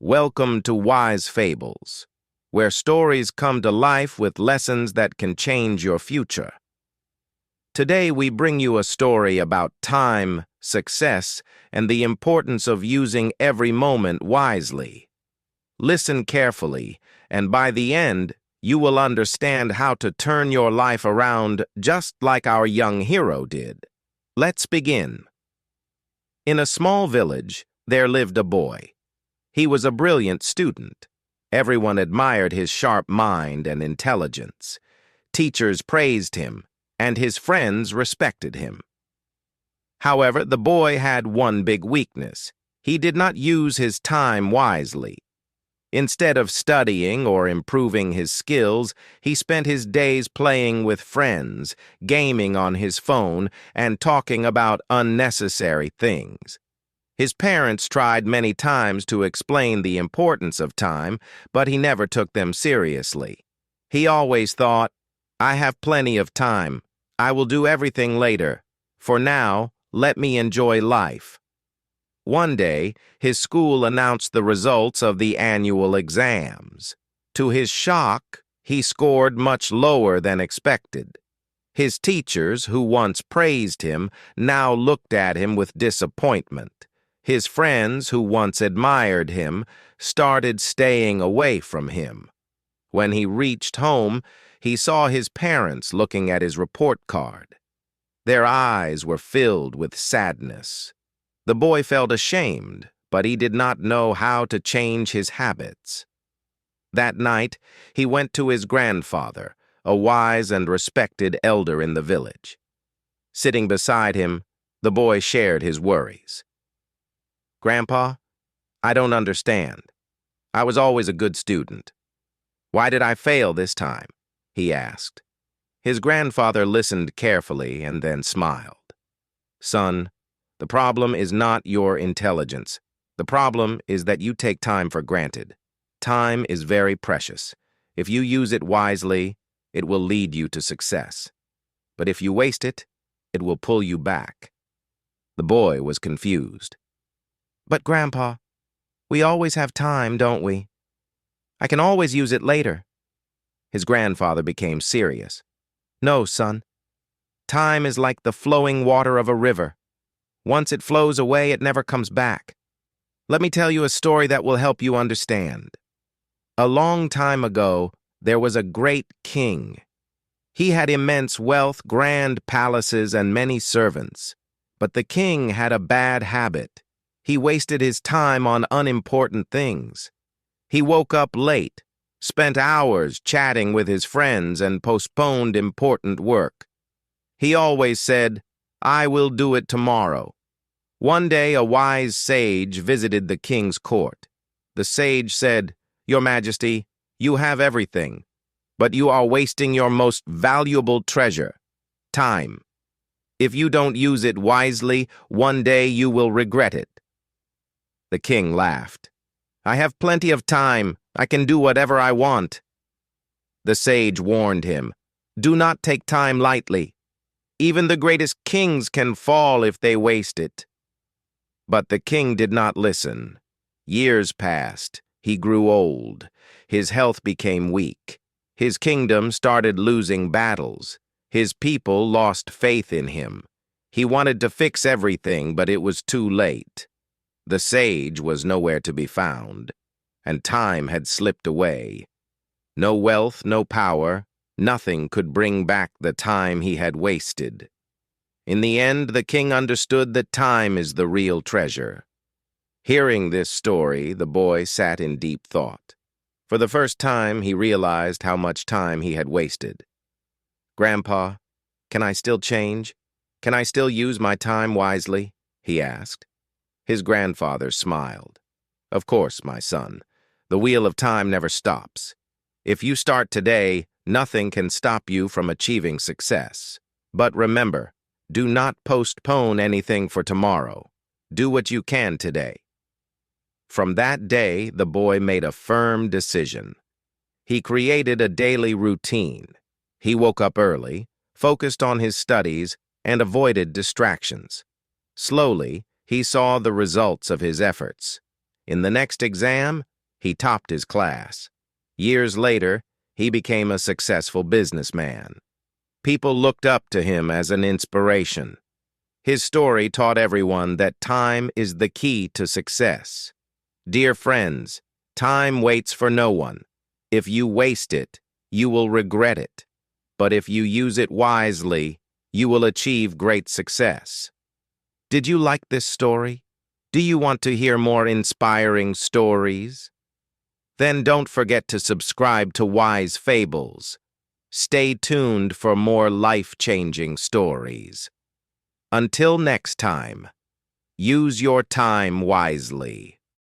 Welcome to Wise Fables, where stories come to life with lessons that can change your future. Today we bring you a story about time, success, and the importance of using every moment wisely. Listen carefully, and by the end, you will understand how to turn your life around just like our young hero did. Let's begin. In a small village, there lived a boy. He was a brilliant student. Everyone admired his sharp mind and intelligence. Teachers praised him, and his friends respected him. However, the boy had one big weakness. He did not use his time wisely. Instead of studying or improving his skills, he spent his days playing with friends, gaming on his phone, and talking about unnecessary things. His parents tried many times to explain the importance of time, but he never took them seriously. He always thought, "I have plenty of time. I will do everything later. For now, let me enjoy life." One day, his school announced the results of the annual exams. To his shock, he scored much lower than expected. His teachers, who once praised him, now looked at him with disappointment. His friends, who once admired him, started staying away from him. When he reached home, he saw his parents looking at his report card. Their eyes were filled with sadness. The boy felt ashamed, but he did not know how to change his habits. That night, he went to his grandfather, a wise and respected elder in the village. Sitting beside him, the boy shared his worries. "Grandpa, I don't understand. I was always a good student. Why did I fail this time?" he asked. His grandfather listened carefully and then smiled. "Son, the problem is not your intelligence. The problem is that you take time for granted. Time is very precious. If you use it wisely, it will lead you to success. But if you waste it, it will pull you back." The boy was confused. "But Grandpa, we always have time, don't we? I can always use it later." His grandfather became serious. "No, son. Time is like the flowing water of a river. Once it flows away, it never comes back. Let me tell you a story that will help you understand. A long time ago, there was a great king. He had immense wealth, grand palaces, and many servants. But the king had a bad habit. He wasted his time on unimportant things. He woke up late, spent hours chatting with his friends, and postponed important work. He always said, "I will do it tomorrow." One day, a wise sage visited the king's court. The sage said, "Your Majesty, you have everything, but you are wasting your most valuable treasure, time. If you don't use it wisely, one day you will regret it." The king laughed. "I have plenty of time. I can do whatever I want." The sage warned him, "Do not take time lightly. Even the greatest kings can fall if they waste it." But the king did not listen. Years passed. He grew old. His health became weak. His kingdom started losing battles. His people lost faith in him. He wanted to fix everything, but it was too late. The sage was nowhere to be found, and time had slipped away. No wealth, no power, nothing could bring back the time he had wasted. In the end, the king understood that time is the real treasure. Hearing this story, the boy sat in deep thought. For the first time, he realized how much time he had wasted. "Grandpa, can I still change? Can I still use my time wisely?" he asked. His grandfather smiled. "Of course, my son. The wheel of time never stops. If you start today, nothing can stop you from achieving success. But remember, do not postpone anything for tomorrow. Do what you can today." From that day, the boy made a firm decision. He created a daily routine. He woke up early, focused on his studies, and avoided distractions. Slowly, he saw the results of his efforts. In the next exam, he topped his class. Years later, he became a successful businessman. People looked up to him as an inspiration. His story taught everyone that time is the key to success. Dear friends, time waits for no one. If you waste it, you will regret it. But if you use it wisely, you will achieve great success. Did you like this story? Do you want to hear more inspiring stories? Then don't forget to subscribe to Wise Fables. Stay tuned for more life-changing stories. Until next time, use your time wisely.